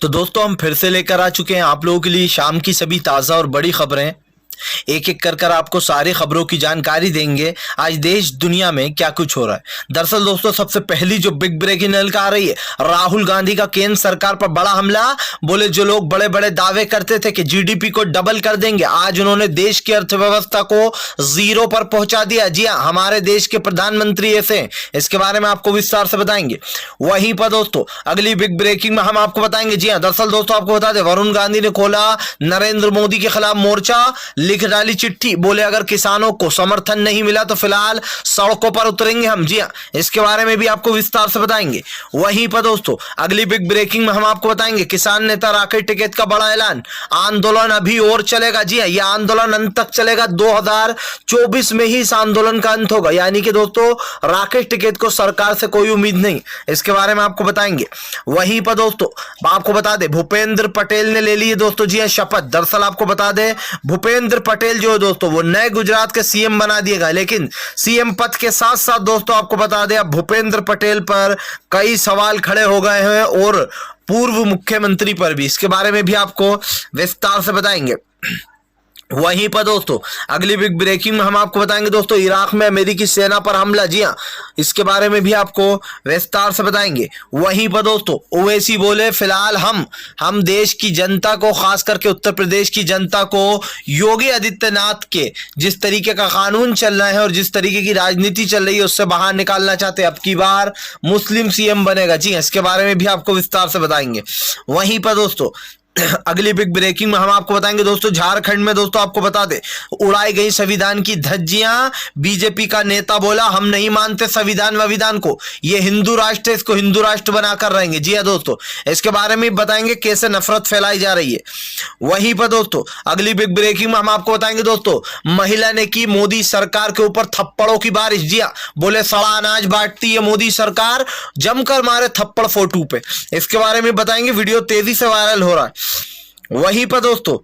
तो दोस्तों हम फिर से लेकर आ चुके हैं आप लोगों के लिए शाम की सभी ताज़ा और बड़ी खबरें। एक एक कर आपको सारी खबरों की जानकारी देंगे आज देश दुनिया में क्या कुछ हो रहा है। दरअसल दोस्तों सबसे पहली जो बिग ब्रेकिंग न्यूज़ आ रही है, राहुल गांधी का केंद्र सरकार पर बड़ा हमला। बोले जो लोग बड़े बड़े दावे करते थे कि जीडीपी को डबल कर देंगे, आज उन्होंने देश की अर्थव्यवस्था को जीरो पर पहुंचा दिया। जी हां, हमारे देश के प्रधानमंत्री ऐसे हैं, इसके बारे में आपको विस्तार से बताएंगे। वहीं पर दोस्तों अगली बिग ब्रेकिंग में हम आपको बताएंगे। जी हां, दरअसल दोस्तों आपको बता दें, वरुण गांधी ने खोला नरेंद्र मोदी के खिलाफ मोर्चा, लिख डाली चिट्ठी। बोले अगर किसानों को समर्थन नहीं मिला तो फिलहाल सड़कों पर उतरेंगे हम। जी हां, इसके बारे में भी आपको विस्तार से बताएंगे। वहीं पर दोस्तों अगली बिग ब्रेकिंग में हम आपको बताएंगे, किसान नेता राकेश टिकैत का बड़ा ऐलान, आंदोलन अभी और चलेगा। जी हां, यह आंदोलन अंत तक चलेगा, 2024 में ही इस आंदोलन का अंत होगा। यानी कि दोस्तों राकेश टिकैत को सरकार से कोई उम्मीद नहीं, इसके बारे में आपको बताएंगे। वहीं पर दोस्तों आपको बता दें, भूपेंद्र पटेल ने ले ली दोस्तों जी हां शपथ। दरअसल आपको बता दें, भूपेंद्र पटेल जो है दोस्तों वो नए गुजरात के सीएम बना दिए गए, लेकिन सीएम पद के साथ साथ दोस्तों आपको बता दें अब भूपेंद्र पटेल पर कई सवाल खड़े हो गए हैं और पूर्व मुख्यमंत्री पर भी, इसके बारे में भी आपको विस्तार से बताएंगे। वहीं पर दोस्तों अगली बिग ब्रेकिंग में हम आपको बताएंगे दोस्तों, इराक में अमेरिकी सेना पर हमला। जी हां, इसके बारे में भी आपको विस्तार से बताएंगे। वहीं पर दोस्तों ओवैसी बोले फिलहाल हम देश की जनता को, खास करके उत्तर प्रदेश की जनता को योगी आदित्यनाथ के जिस तरीके का कानून चल रहा है और जिस तरीके की राजनीति चल रही है उससे बाहर निकालना चाहते हैं। अब की बार मुस्लिम सीएम बनेगा। जी हां, इसके बारे में भी आपको विस्तार से बताएंगे। वहीं पर दोस्तों अगली बिग ब्रेकिंग में हम आपको बताएंगे दोस्तों, झारखंड में दोस्तों आपको बता दे उड़ाई गई संविधान की धज्जियां। बीजेपी का नेता बोला हम नहीं मानते संविधान वविधान को, ये हिंदू राष्ट्र है, इसको हिंदू राष्ट्र बनाकर रहेंगे। जी हां दोस्तों, इसके बारे में बताएंगे कैसे नफरत फैलाई जा रही है। वहीं पर दोस्तों अगली बिग ब्रेकिंग में हम आपको बताएंगे दोस्तों, महिला ने की मोदी सरकार के ऊपर थप्पड़ों की बारिश। जी हां, बोले सड़ा अनाज बांटती है मोदी सरकार, जमकर मारे थप्पड़ फोटो पे, इसके बारे में बताएंगे। वीडियो तेजी से वायरल हो रहा है। वहीं पर दोस्तों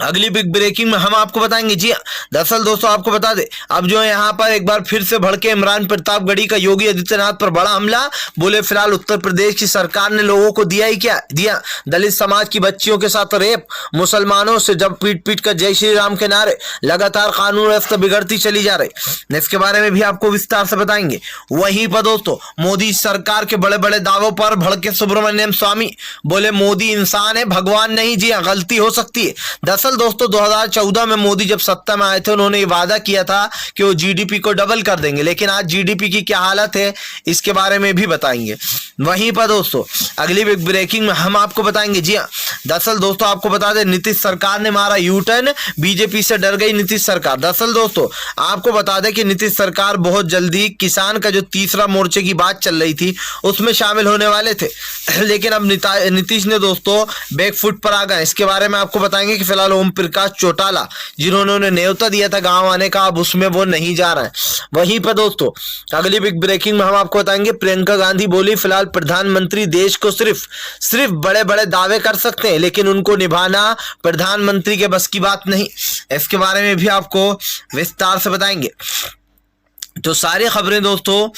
अगली बिग ब्रेकिंग में हम आपको बताएंगे। जी दरअसल दोस्तों आपको बता दे अब जो है यहाँ पर एक बार फिर से भड़के इमरान प्रतापगढ़ी का योगी आदित्यनाथ पर बड़ा हमला। बोले फिलहाल उत्तर प्रदेश की सरकार ने लोगों को दिया ही क्या दिया, दलित समाज की बच्चियों के साथ रेप, मुसलमानों से जब पीट पीट कर जय श्री राम के नारे, लगातार कानून व्यवस्था बिगड़ती चली जा रही, इसके बारे में भी आपको विस्तार से बताएंगे। वहीं पर दोस्तों मोदी सरकार के बड़े बड़े दावों पर भड़के सुब्रमण्यम स्वामी, बोले मोदी इंसान है भगवान नहीं। जी गलती हो सकती है। दरअसल दोस्तों 2014 में मोदी जब सत्ता में आए थे उन्होंने वादा किया था कि वो जीडीपी को डबल कर देंगे, लेकिन आज जीडीपी की क्या हालत है इसके बारे में भी बताएंगे। वहीं पर दोस्तों अगली बिग ब्रेकिंग में हम आपको बताएंगे। जी हां, दरअसल दोस्तों आपको बता दें नीतीश सरकार ने मारा यू टर्न, बीजेपी से डर गई नीतीश सरकार। दरअसल दोस्तों आपको बता दें कि नीतीश सरकार बहुत जल्दी किसान का जो तीसरा मोर्चे की बात चल रही थी उसमें शामिल होने वाले थे, लेकिन अब नीतीश ने दोस्तों बैकफुट पर आ गए। इसके बारे में आपको बताएंगे कि फिलहाल ओम प्रकाश चौटाला जिन्होंने न्योता दिया था गांव आने का, अब उसमें वो नहीं जा रहा है। वहीं पर दोस्तों अगली बिग ब्रेकिंग में हम आपको बताएंगे, प्रियंका गांधी बोली फिलहाल प्रधानमंत्री देश को सिर्फ बड़े बड़े दावे कर सकते हैं लेकिन उनको निभाना प्रधानमंत्री के बस की बात नहीं, इसके बारे में भी आपको विस्तार से बताएंगे। तो सारी खबरें दोस्तों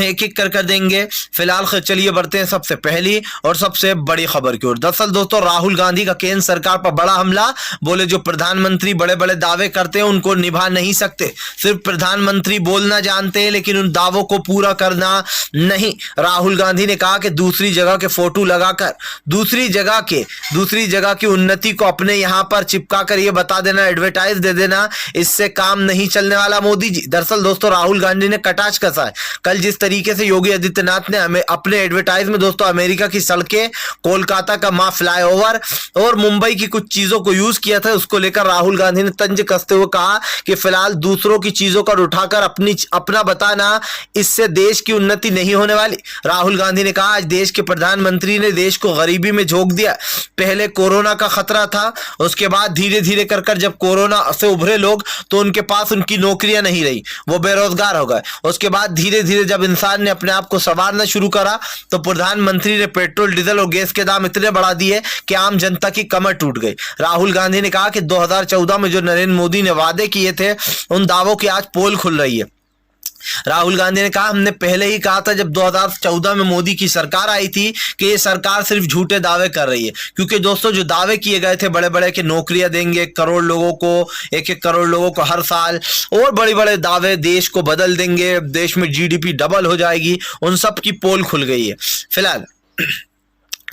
एक एक कर देंगे। फिलहाल चलिए बढ़ते हैं सबसे पहली और सबसे बड़ी खबर की ओर। दरअसल दोस्तों राहुल गांधी का केंद्र सरकार पर बड़ा हमला। बोले जो प्रधानमंत्री बड़े बड़े दावे करते हैं उनको निभा नहीं सकते, सिर्फ प्रधानमंत्री बोलना जानते हैं लेकिन उन दावों को पूरा करना नहीं। राहुल गांधी ने कहा कि दूसरी जगह के फोटो लगाकर दूसरी जगह की उन्नति को अपने यहाँ पर चिपका कर ये बता देना, एडवर्टाइज दे देना, इससे काम नहीं चलने वाला मोदी जी। दरअसल दोस्तों राहुल गांधी ने कटाक्ष कसा है। कल जिस तरीके से योगी आदित्यनाथ ने हमें अपने एडवर्टाइज में दोस्तों अमेरिका की सड़कें, कोलकाता का मां फ्लाईओवर और मुंबई की कुछ चीजों को यूज किया था, उसको लेकर राहुल गांधी ने तंज कसते हुए कहा कि फिलहाल दूसरों की चीजों का उठाकर अपना बताना, इससे देश की उन्नति नहीं होने वाली। राहुल गांधी ने कहा आज देश के प्रधानमंत्री ने देश को गरीबी में झोंक दिया। पहले कोरोना का खतरा था, उसके बाद धीरे धीरे कर जब कोरोना से उभरे लोग तो उनके पास उनकी नौकरियां नहीं रही, वो बेरोजगार हो गए। उसके बाद धीरे धीरे जब इंसान ने अपने आप को संवारना शुरू करा तो प्रधानमंत्री ने पेट्रोल डीजल और गैस के दाम इतने बढ़ा दिए कि आम जनता की कमर टूट गई। राहुल गांधी ने कहा कि 2014 में जो नरेंद्र मोदी ने वादे किए थे उन दावों की आज पोल खुल रही है। राहुल गांधी ने कहा हमने पहले ही कहा था जब 2014 में मोदी की सरकार आई थी कि ये सरकार सिर्फ झूठे दावे कर रही है, क्योंकि दोस्तों जो दावे किए गए थे बड़े बड़े कि नौकरियां देंगे 1 करोड़ लोगों को, 1-1 करोड़ लोगों को हर साल, और बड़े बड़े दावे देश को बदल देंगे, देश में जीडीपी डबल हो जाएगी, उन सब की पोल खुल गई है फिलहाल।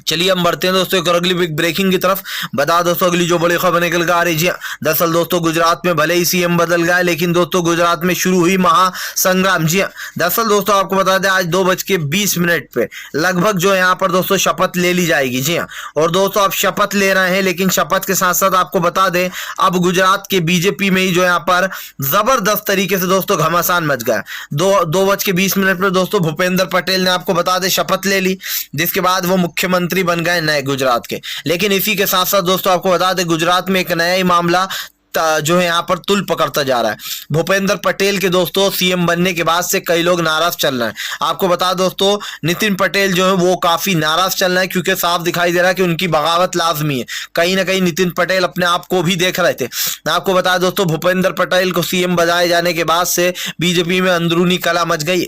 चलिए हम बढ़ते हैं दोस्तों एक और अगली बिग ब्रेकिंग की तरफ। बता दोस्तों अगली जो बड़ी खबर निकल कर आ रही है, दरअसल दोस्तों गुजरात में भले ही सीएम बदल गया, लेकिन दोस्तों गुजरात में शुरू हुई महासंग्राम। जी दरअसल दोस्तों आपको बता दें आज 2:20 पे लगभग जो यहाँ पर दोस्तों शपथ ले ली जाएगी। जी हाँ, और दोस्तों आप शपथ ले रहे हैं, लेकिन शपथ के साथ साथ आपको बता दें अब गुजरात के बीजेपी में ही जो यहाँ पर जबरदस्त तरीके से दोस्तों घमासान मच गया। 2:20 पर दोस्तों भूपेंद्र पटेल ने आपको बता दें शपथ ले ली, जिसके बाद वो मुख्यमंत्री बन गए नए गुजरात के। लेकिन इसी के साथ साथ दोस्तों आपको बता दें गुजरात में एक नया ही मामला जो है यहाँ पर तुल पकड़ता जा रहा है। भूपेंद्र पटेल के दोस्तों सीएम बनने के बाद से कई लोग नाराज चल रहे हैं। आपको बता दोस्तों नितिन पटेल जो है वो काफी नाराज चल रहे हैं, क्योंकि साफ दिखाई दे रहा है कि उनकी बगावत लाजमी है। कहीं ना कहीं नितिन पटेल अपने आप को भी देख रहे थे। आपको बता दोस्तों भूपेंद्र पटेल को सीएम बनाए जाने के बाद से बीजेपी में अंदरूनी कला मच गई।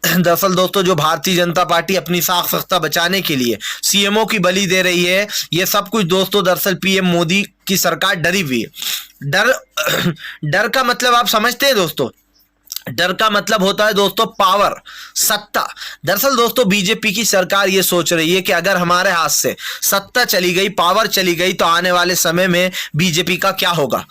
दरअसल दोस्तों जो भारतीय जनता पार्टी अपनी साख सख्ता बचाने के लिए सीएमओ की बलि दे रही है, ये सब कुछ दोस्तों दरअसल पीएम मोदी की सरकार डरी हुई है। डर का मतलब आप समझते हैं दोस्तों, डर का मतलब होता है दोस्तों पावर, सत्ता। दरअसल दोस्तों बीजेपी की सरकार ये सोच रही है कि अगर हमारे हाथ से सत्ता चली गई, पावर चली गई, तो आने वाले समय में बीजेपी का क्या होगा।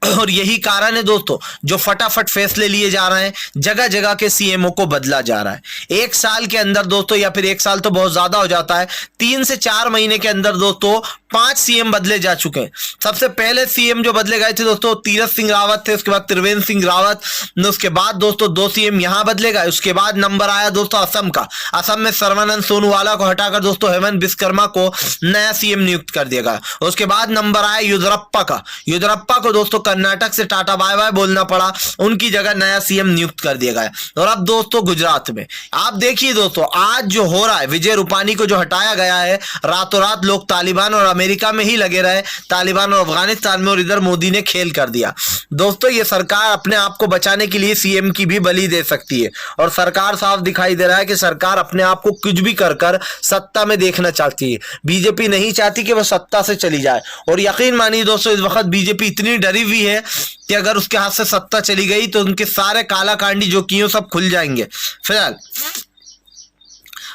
और यही कारण है दोस्तों जो फटाफट फैसले लिए जा रहे हैं, जगह जगह के सीएमओ को बदला जा रहा है। 1 साल के अंदर दोस्तों, या फिर 1 साल तो बहुत ज्यादा हो जाता है, 3 से 4 महीने के अंदर दोस्तों 5 सीएम बदले जा चुके हैं। सबसे पहले सीएम जो बदले गए थे दोस्तों तीरथ सिंह रावत थे, उसके बाद त्रिवेंद्र सिंह रावत, उसके बाद दोस्तों 2 सीएम यहां बदले गए। उसके बाद नंबर आया दोस्तों असम का। असम में सर्बानंद सोनोवाला को हटाकर दोस्तों हेमंत विश्वकर्मा को नया सीएम नियुक्त कर दिया गया। उसके बाद नंबर आया येदियुरप्पा का। येदियुरप्पा को दोस्तों कर्नाटक से टाटा बाय बाय बोलना पड़ा, उनकी जगह नया सीएम नियुक्त कर दिया गया। और अब दोस्तों गुजरात में आप देखिए दोस्तों आज जो हो रहा है, विजय रूपानी को जो हटाया गया है, रातों रात लोग तालिबान और अमेरिका में ही लगे रहे, तालिबान और अफगानिस्तान में, और इधर मोदी ने खेल कर दिया। दोस्तों ये सरकार अपने आप को बचाने के लिए सीएम की भी बलि दे सकती है, और सरकार साफ दिखाई दे रहा है कि सरकार अपने आप को कुछ भी कर कर सत्ता में देखना चाहती है। बीजेपी नहीं चाहती कि वह सत्ता से चली जाए, और यकीन मानिए दोस्तों इस वक्त बीजेपी इतनी डरी हुई है कि अगर उसके हाथ से सत्ता चली गई तो उनके सारे कालाकांडी जो किए सब खुल जाएंगे। फिलहाल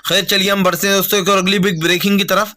खैर चलिए हम बढ़ते हैं दोस्तों एक और अगली बिग ब्रेकिंग की तरफ।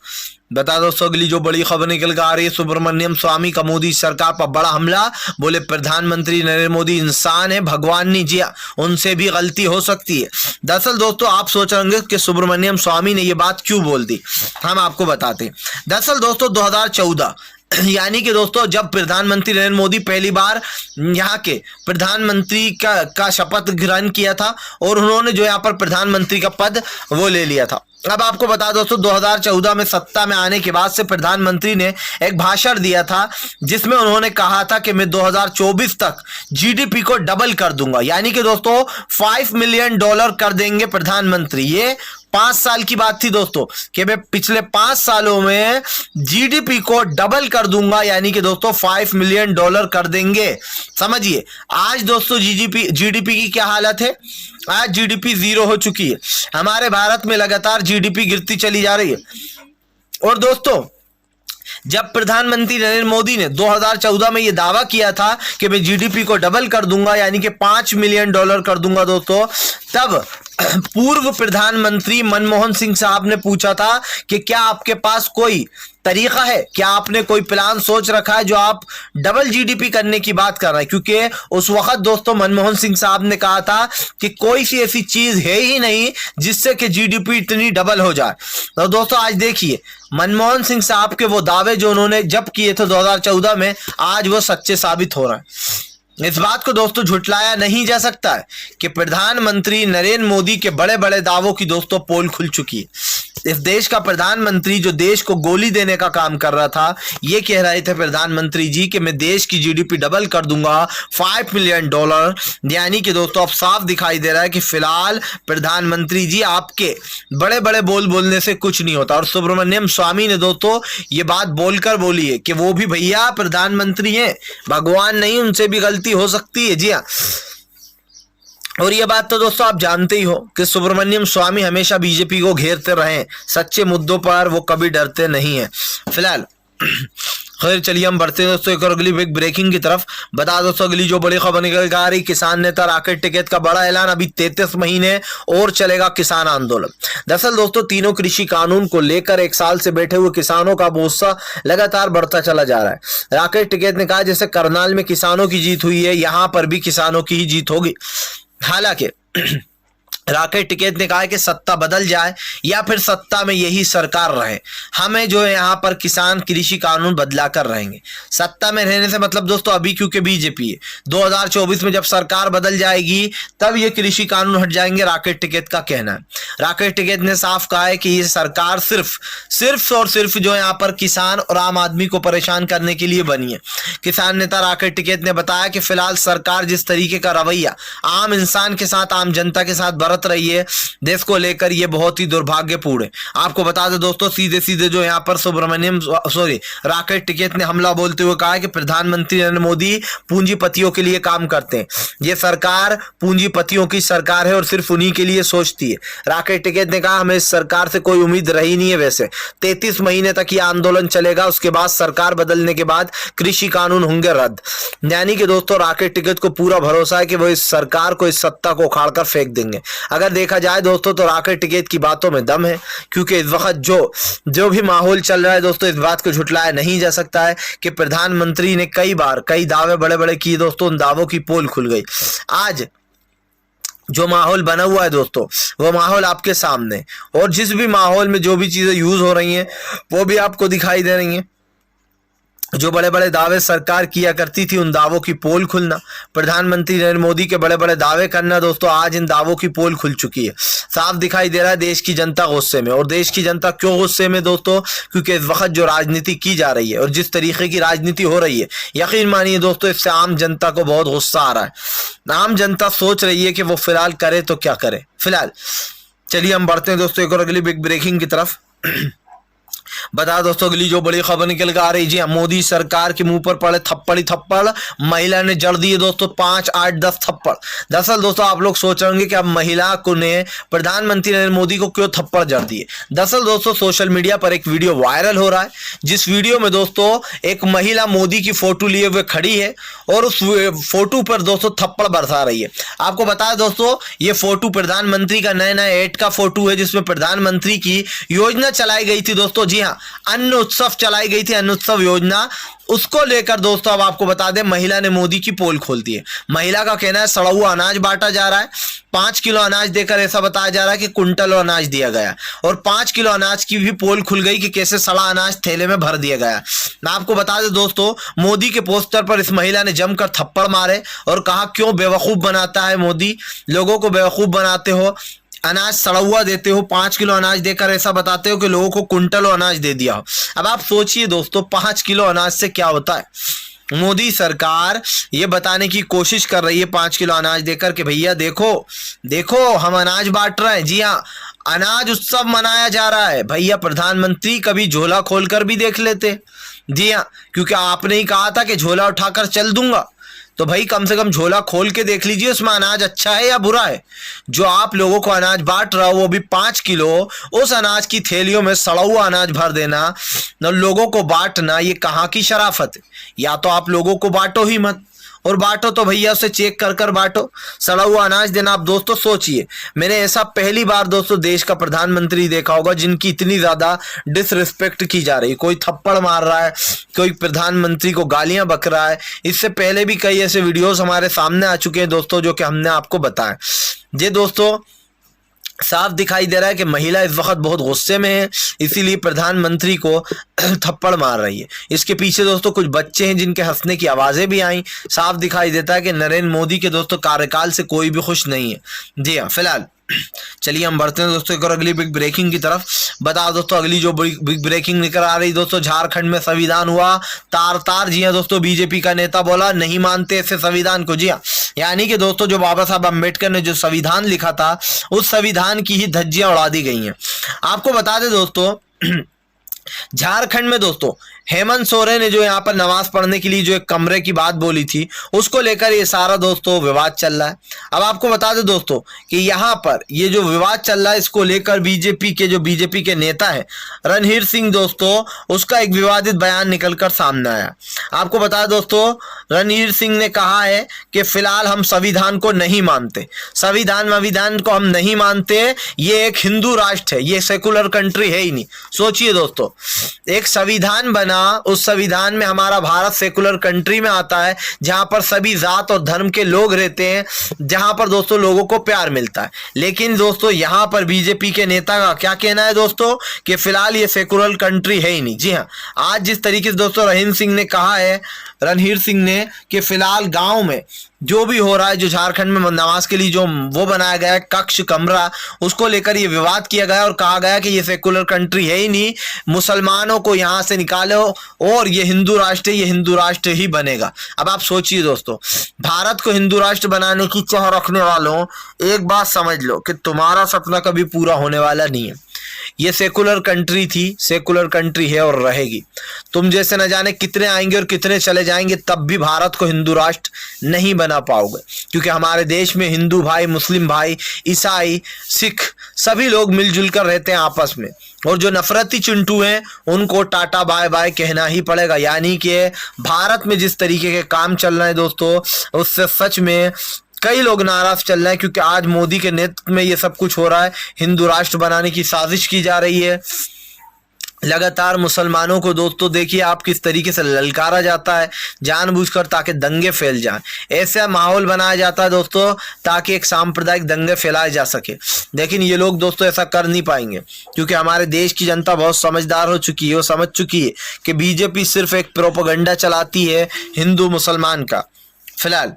बता दोस्तों अगली जो बड़ी खबर निकल कर आ रही है, सुब्रमण्यम स्वामी का मोदी सरकार पर बड़ा हमला। बोले प्रधानमंत्री नरेंद्र मोदी इंसान है, भगवान नहीं, जिया उनसे भी गलती हो सकती है। दरअसल दोस्तों आप सोच रहे होंगे कि सुब्रमण्यम स्वामी ने ये बात क्यों बोल दी, हम आपको बताते हैं। दरअसल दोस्तों 2014 यानी कि दोस्तों जब प्रधानमंत्री नरेंद्र मोदी पहली बार यहाँ के प्रधानमंत्री का शपथ ग्रहण किया था, और उन्होंने जो यहाँ पर प्रधानमंत्री का पद वो ले लिया था। अब आपको बता दोस्तों 2014 में सत्ता में आने के बाद से प्रधानमंत्री ने एक भाषण दिया था, जिसमें उन्होंने कहा था कि मैं 2024 तक जीडीपी को डबल कर दूंगा, यानी कि दोस्तों $5 मिलियन कर देंगे प्रधानमंत्री। ये 5 साल की बात थी दोस्तों कि मैं पिछले 5 सालों में जीडीपी को डबल कर दूंगा, यानी कि दोस्तों $5 मिलियन कर देंगे। समझिए आज दोस्तों जीडीपी की क्या हालत है, आज जीडीपी 0 हो चुकी है। हमारे भारत में लगातार जीडीपी गिरती चली जा रही है। और दोस्तों जब प्रधानमंत्री नरेंद्र मोदी ने 2014 में यह दावा किया था कि मैं जीडीपी को डबल कर दूंगा, यानी कि $5 मिलियन कर दूंगा दोस्तों, तब पूर्व प्रधानमंत्री मनमोहन सिंह साहब ने पूछा था कि क्या आपके पास कोई तरीका है, क्या आपने कोई प्लान सोच रखा है जो आप डबल जीडीपी करने की बात कर रहे हैं। क्योंकि उस वक्त दोस्तों मनमोहन सिंह साहब ने कहा था कि कोई सी ऐसी चीज है ही नहीं जिससे कि जीडीपी इतनी डबल हो जाए। तो दोस्तों आज देखिए मनमोहन सिंह साहब के वो दावे जो उन्होंने जब किए थे 2014 में, आज वो सच्चे साबित हो रहे हैं। इस बात को दोस्तों झुटलाया नहीं जा सकता है कि प्रधानमंत्री नरेंद्र मोदी के बड़े बड़े दावों की दोस्तों पोल खुल चुकी है। इस देश का प्रधानमंत्री जो देश को गोली देने का काम कर रहा था, ये कह रहे थे प्रधानमंत्री जी कि मैं देश की जीडीपी डबल कर दूंगा, $5 मिलियन, यानी कि दोस्तों अब साफ दिखाई दे रहा है कि फिलहाल प्रधानमंत्री जी आपके बड़े बड़े बोल बोलने से कुछ नहीं होता। और सुब्रमण्यम स्वामी ने दोस्तों ये बात बोलकर बोली है कि वो भी भैया प्रधानमंत्री हैं, भगवान नहीं, उनसे भी गलती हो सकती है। जी हाँ, और ये बात तो दोस्तों आप जानते ही हो कि सुब्रमण्यम स्वामी हमेशा बीजेपी को घेरते रहे, सच्चे मुद्दों पर वो कभी डरते नहीं है। फिलहाल खैर चलिए हम बढ़ते हैं दोस्तों एक और अगली बिग ब्रेकिंग की तरफ। बता दोस्तों अगली जो बड़ी खबर निकल के आ रही, किसान नेता राकेश टिकैत का बड़ा ऐलान, अभी 33 महीने और चलेगा किसान आंदोलन। दरअसल दोस्तों तीनों कृषि कानून को लेकर 1 साल से बैठे हुए किसानों का गुस्सा लगातार बढ़ता चला जा रहा है। राकेश टिकैत ने कहा जैसे करनाल में किसानों की जीत हुई है, यहां पर भी किसानों की ही जीत होगी। हालांकि राकेश टिकैत ने कहा है कि सत्ता बदल जाए या फिर सत्ता में यही सरकार रहे, हमें जो है यहाँ पर किसान कृषि कानून बदला कर रहेंगे। सत्ता में रहने से मतलब दोस्तों अभी क्योंकि बीजेपी है, 2024 में जब सरकार बदल जाएगी तब ये कृषि कानून हट जाएंगे, राकेश टिकैत का कहना है। राकेश टिकैत ने साफ कहा है कि ये सरकार सिर्फ और सिर्फ जो यहाँ पर किसान और आम आदमी को परेशान करने के लिए बनी है। किसान नेता राकेश टिकैत ने बताया कि फिलहाल सरकार जिस तरीके का रवैया आम इंसान के साथ, आम जनता के साथ बरत रही है, देश को लेकर ये बहुत ही दुर्भाग्यपूर्ण है। आपको बता दें दोस्तों सीधे सीधे जो यहाँ पर राकेश टिकैत ने हमला बोलते हुए कहा है कि प्रधानमंत्री नरेंद्र मोदी पूंजीपतियों के लिए काम करते हैं, ये सरकार पूंजीपतियों की सरकार है और सिर्फ उन्हीं के लिए सोचती है। राकेश टिकैत ने कहा हमें इस सरकार से कोई उम्मीद रही नहीं है। वैसे 33 महीने तक ये आंदोलन चलेगा, उसके बाद सरकार बदलने के बाद कृषि कानून होंगे रद्द। यानी कि दोस्तों राकेश टिकैत को पूरा भरोसा है कि वो इस सरकार को, इस सत्ता को उखाड़कर फेंक देंगे। अगर देखा जाए दोस्तों तो राकेश टिकैत की बातों में दम है, क्योंकि इस वक्त जो भी माहौल चल रहा है दोस्तों, इस बात को झुटलाया नहीं जा सकता है कि प्रधानमंत्री ने कई दावे बड़े बड़े किए दोस्तों, उन दावों की पोल खुल गई। आज जो माहौल बना हुआ है दोस्तों वो माहौल आपके सामने, और जिस भी माहौल में जो भी चीजें यूज हो रही हैं वो भी आपको दिखाई दे रही हैं। जो बड़े बड़े दावे सरकार किया करती थी उन दावों की पोल खुलना, प्रधानमंत्री नरेंद्र मोदी के बड़े बड़े दावे करना दोस्तों, आज इन दावों की पोल खुल चुकी है। साफ दिखाई दे रहा है देश की जनता गुस्से में। और देश की जनता क्यों गुस्से में दोस्तों? क्योंकि इस वक्त जो राजनीति की जा रही है और जिस तरीके की राजनीति हो रही है, यकीन मानिए दोस्तों इससे आम जनता को बहुत गुस्सा आ रहा है। आम जनता सोच रही है कि वो फिलहाल करे तो क्या करे। फिलहाल चलिए हम बढ़ते हैं दोस्तों एक और अगली बिग ब्रेकिंग की तरफ। बता दोस्तों अगली जो बड़ी खबर निकल कर आ रही, जी मोदी सरकार के मुंह पर पड़े थप्पड़ ही थप्पड़, महिला ने जड़ दिए दोस्तों 5, 8, 10 थप्पड़। दरअसल दोस्तों आप लोग सोच रहे होंगे कि अब महिला को ने प्रधानमंत्री नरेंद्र मोदी को क्यों थप्पड़ जड़ दिए। दरअसल दोस्तों सोशल मीडिया पर एक वीडियो वायरल हो रहा है, जिस वीडियो में दोस्तों एक महिला मोदी की फोटो लिए हुए खड़ी है और उस फोटो पर दोस्तों थप्पड़ बरसा रही है। आपको बता दोस्तों ये फोटो प्रधानमंत्री का नया एड का फोटो है, जिसमें प्रधानमंत्री की योजना चलाई गई थी दोस्तों। जी हाँ, अन्न उत्सव चलाई गई थी, अन्न उत्सव योजना, उसको लेकर दोस्तों अब आपको बता दें महिला ने मोदी की पोल खोल दी है। महिला का कहना है सड़ा हुआ अनाज बांटा जा रहा है, 5 किलो अनाज देकर ऐसा बताया जा रहा है कि कुंटल अनाज दिया गया, और 5 किलो अनाज की भी पोल खुल गई कि कैसे सड़ा अनाज थैले में भर दिया गया। मैं आपको बता दें दोस्तों मोदी के पोस्टर पर इस महिला ने जमकर थप्पड़ मारे और कहा क्यों बेवकूफ बनाता है मोदी, लोगों को बेवकूफ बनाते हो, अनाज सड़ा हुआ देते हो, 5 किलो अनाज देकर ऐसा बताते हो कि लोगों को कुंटलों अनाज दे दिया हो। अब आप सोचिए दोस्तों 5 किलो अनाज से क्या होता है। मोदी सरकार ये बताने की कोशिश कर रही है 5 किलो अनाज देकर कि भैया देखो देखो हम अनाज बांट रहे हैं। जी हाँ, अनाज उत्सव मनाया जा रहा है। भैया प्रधानमंत्री कभी झोला खोलकर भी देख लेते। जी हाँ, क्योंकि आपने ही कहा था कि झोला उठाकर चल दूंगा, तो भाई कम से कम झोला खोल के देख लीजिए उसमें अनाज अच्छा है या बुरा है। जो आप लोगों को अनाज बांट रहा हो वो भी 5 किलो, उस अनाज की थैलियों में सड़ा हुआ अनाज भर देना, लोगों को बांटना, ये कहाँ की शराफत है। या तो आप लोगों को बांटो ही मत, और बांटो तो भैया उसे चेक कर कर बांटो। सड़ा हुआ अनाज देना, आप दोस्तों सोचिए, मैंने ऐसा पहली बार दोस्तों देश का प्रधानमंत्री देखा होगा जिनकी इतनी ज्यादा डिसरिस्पेक्ट की जा रही है। कोई थप्पड़ मार रहा है, कोई प्रधानमंत्री को गालियां बक रहा है। इससे पहले भी कई ऐसे वीडियोस हमारे सामने आ चुके हैं दोस्तों जो कि हमने आपको बताया। ये दोस्तों साफ दिखाई दे रहा है कि महिला इस वक्त बहुत गुस्से में है, इसीलिए प्रधानमंत्री को थप्पड़ मार रही है। इसके पीछे दोस्तों कुछ बच्चे हैं जिनके हंसने की आवाजें भी आई। साफ दिखाई देता है कि नरेंद्र मोदी के दोस्तों कार्यकाल से कोई भी खुश नहीं है। जी हाँ, फिलहाल चलिए हम बढ़ते हैं दोस्तों एक और अगली बिग ब्रेकिंग की तरफ। बता दोस्तों अगली जो बिग ब्रेकिंग निकल आ रही दोस्तों, झारखंड में संविधान हुआ तार तार। जी हाँ दोस्तों, बीजेपी का नेता बोला नहीं मानते ऐसे संविधान को। जी हाँ, यानी कि दोस्तों जो बाबा साहब अम्बेडकर ने जो संविधान लिखा था उस संविधान की ही धज्जियां उड़ा दी गई हैं। आपको बता दें दोस्तों झारखंड में दोस्तों हेमंत सोरेन ने जो यहाँ पर नमाज पढ़ने के लिए जो एक कमरे की बात बोली थी, उसको लेकर ये सारा दोस्तों विवाद चल रहा है। अब आपको बता दें दोस्तों कि यहाँ पर ये जो विवाद चल रहा है, इसको लेकर बीजेपी के नेता है रणधीर सिंह दोस्तों, उसका एक विवादित बयान निकलकर सामने आया। आपको बता दें दोस्तों, रणधीर सिंह ने कहा है कि फिलहाल हम संविधान को नहीं मानते, संविधान को हम नहीं मानते, ये एक हिंदू राष्ट्र है, ये सेकुलर कंट्री है ही नहीं। सोचिए दोस्तों, एक संविधान बना, उस संविधान में हमारा भारत सेकुलर कंट्री में आता है, जहां पर सभी जात और धर्म के लोग रहते हैं, जहां पर दोस्तों लोगों को प्यार मिलता है। लेकिन दोस्तों यहां पर बीजेपी के नेता का क्या कहना है दोस्तों कि फिलहाल ये सेकुलर कंट्री है ही नहीं। जी हाँ, आज जिस तरीके से दोस्तों रणधीर सिंह ने कि फिलहाल गांव में जो भी हो रहा है, जो झारखंड में नमाज के लिए जो वो बनाया गया है कक्ष कमरा, उसको लेकर ये विवाद किया गया और कहा गया कि ये सेकुलर कंट्री है ही नहीं, मुसलमानों को यहाँ से निकालो और ये हिंदू राष्ट्र ही बनेगा। अब आप सोचिए दोस्तों, भारत को हिंदू राष्ट्र बनाने की चाह रखने वालों, एक बात समझ लो कि तुम्हारा सपना कभी पूरा होने वाला नहीं है। ये सेकुलर कंट्री थी, सेकुलर कंट्री है और रहेगी। तुम जैसे न जाने कितने आएंगे और कितने चले जाएंगे, तब भी भारत को हिंदू राष्ट्र नहीं बना पाओगे, क्योंकि हमारे देश में हिंदू भाई, मुस्लिम भाई, ईसाई, सिख सभी लोग मिलजुल कर रहते हैं आपस में। और जो नफरती चिंटू हैं उनको टाटा बाय बाय कहना ही पड़ेगा। यानी कि भारत में जिस तरीके के काम चल रहे हैं दोस्तों, उससे सच में कई लोग नाराज चल रहे हैं, क्योंकि आज मोदी के नेतृत्व में ये सब कुछ हो रहा है। हिंदू राष्ट्र बनाने की साजिश की जा रही है। लगातार मुसलमानों को दोस्तों देखिए आप किस तरीके से ललकारा जाता है जानबूझकर, ताकि दंगे फैल जाएं। ऐसा माहौल बनाया जाता है दोस्तों ताकि एक सांप्रदायिक दंगे फैलाए जा सके। लेकिन ये लोग दोस्तों ऐसा कर नहीं पाएंगे, क्योंकि हमारे देश की जनता बहुत समझदार हो चुकी है। वो समझ चुकी है कि बीजेपी सिर्फ एक प्रोपेगेंडा चलाती है हिंदू मुसलमान का। फिलहाल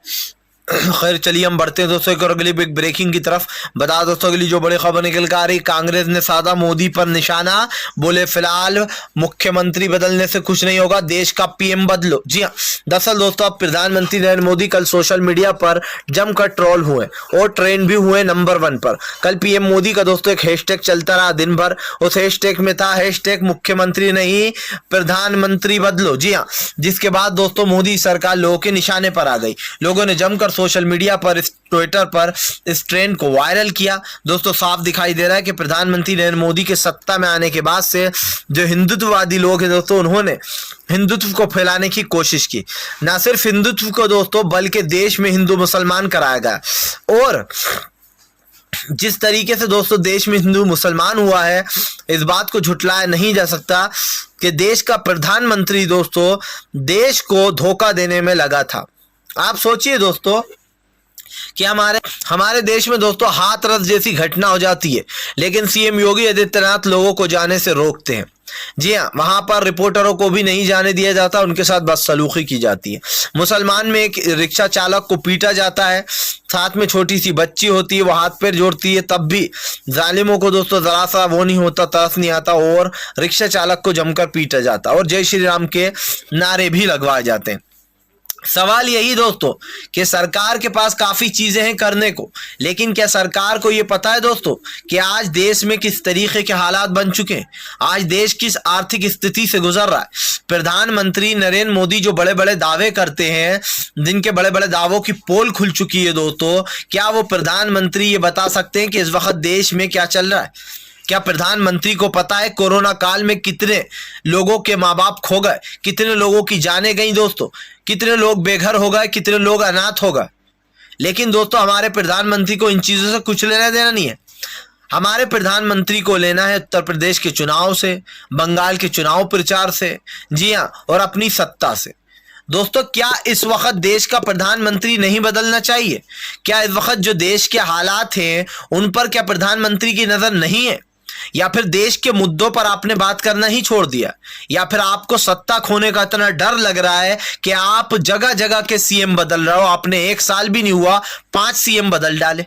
खैर चलिए हम बढ़ते हैं दोस्तों एक और अगली बिग ब्रेकिंग की तरफ। बता दोस्तों अगली जो बड़ी खबर निकल कर आ रही, कांग्रेस ने साधा मोदी पर निशाना, बोले फिलहाल मुख्यमंत्री बदलने से कुछ नहीं होगा, देश का पीएम बदलो। जी हाँ, दरअसल दोस्तों अब प्रधानमंत्री नरेंद्र मोदी कल सोशल मीडिया पर जमकर ट्रोल हुए और ट्रेंड भी हुए नंबर 1 पर। कल पीएम मोदी का दोस्तों एक हैशटैग चलता रहा दिन भर, उस हैशटैग में था हैशटैग मुख्यमंत्री नहीं प्रधानमंत्री बदलो। जी हाँ, जिसके बाद दोस्तों मोदी सरकार लोगों के निशाने पर आ गई। लोगों ने जमकर सोशल मीडिया पर, इस ट्विटर पर इस ट्रेंड को वायरल किया। दोस्तों साफ दिखाई दे रहा है कि प्रधानमंत्री नरेंद्र मोदी के सत्ता में आने के बाद से जो हिंदुत्ववादी लोग हैं दोस्तों, उन्होंने हिंदुत्व को फैलाने की कोशिश की। ना सिर्फ हिंदुत्व को दोस्तों, बल्कि देश में हिंदू मुसलमान कराया गया। और जिस तरीके से दोस्तों देश में हिंदू मुसलमान हुआ है, इस बात को झुटलाया नहीं जा सकता कि देश का प्रधानमंत्री दोस्तों देश को धोखा देने में लगा था। आप सोचिए दोस्तों कि हमारे देश में दोस्तों हाथरस जैसी घटना हो जाती है, लेकिन सीएम योगी आदित्यनाथ लोगों को जाने से रोकते हैं। जी हाँ, वहां पर रिपोर्टरों को भी नहीं जाने दिया जाता, उनके साथ बदसलूकी की जाती है। मुसलमान में एक रिक्शा चालक को पीटा जाता है, साथ में छोटी सी बच्ची होती है, वो हाथ पैर जोड़ती है, तब भी जालिमों को दोस्तों जरा सा वो नहीं होता, तरस नहीं आता और रिक्शा चालक को जमकर पीटा जाता और जय श्री राम के नारे भी लगवाए जाते हैं। सवाल यही दोस्तों कि सरकार के पास काफी चीजें हैं करने को, लेकिन क्या सरकार को यह पता है दोस्तों कि आज देश में किस तरीके के हालात बन चुके हैं, आज देश किस आर्थिक स्थिति से गुजर रहा है। प्रधानमंत्री नरेंद्र मोदी जो बड़े बड़े दावे करते हैं, जिनके बड़े बड़े दावों की पोल खुल चुकी है दोस्तों, क्या वो प्रधानमंत्री ये बता सकते हैं कि इस वक्त देश में क्या चल रहा है? क्या प्रधानमंत्री को पता है कोरोना काल में कितने लोगों के माँ बाप खो गए, कितने लोगों की जानें गई दोस्तों, कितने लोग बेघर हो गए, कितने लोग अनाथ हो गए? लेकिन दोस्तों हमारे प्रधानमंत्री को इन चीजों से कुछ लेना देना नहीं है। हमारे प्रधानमंत्री को लेना है उत्तर प्रदेश के चुनाव से, बंगाल के चुनाव प्रचार से, जी हाँ, और अपनी सत्ता से। दोस्तों क्या इस वक्त देश का प्रधानमंत्री नहीं बदलना चाहिए? क्या इस वक्त जो देश के हालात हैं उन पर क्या प्रधानमंत्री की नजर नहीं है? या फिर देश के मुद्दों पर आपने बात करना ही छोड़ दिया? या फिर आपको सत्ता खोने का इतना डर लग रहा है कि आप जगह जगह के सीएम बदल रहे हो? आपने 1 साल भी नहीं हुआ 5 सीएम बदल डाले।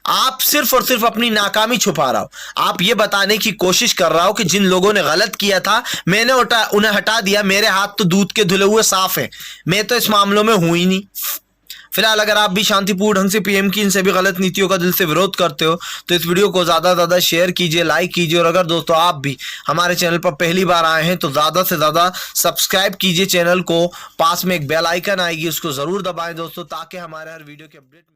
आप सिर्फ और सिर्फ अपनी नाकामी छुपा रहा हो। आप ये बताने की कोशिश कर रहा हो कि जिन लोगों ने गलत किया था मैंने उन्हें हटा दिया, मेरे हाथ तो दूध के धुले हुए साफ हैं, मैं तो इस मामलों में हूं ही नहीं। फिलहाल अगर आप भी शांतिपूर्ण ढंग से पीएम की इन सभी गलत नीतियों का दिल से विरोध करते हो तो इस वीडियो को ज्यादा से ज्यादा शेयर कीजिए, लाइक कीजिए, और अगर दोस्तों आप भी हमारे चैनल पर पहली बार आए हैं तो ज्यादा से ज्यादा सब्सक्राइब कीजिए चैनल को। पास में एक बेल आइकन आएगी, उसको जरूर दबाएं दोस्तों, ताकि हमारे हर वीडियो के अपडेट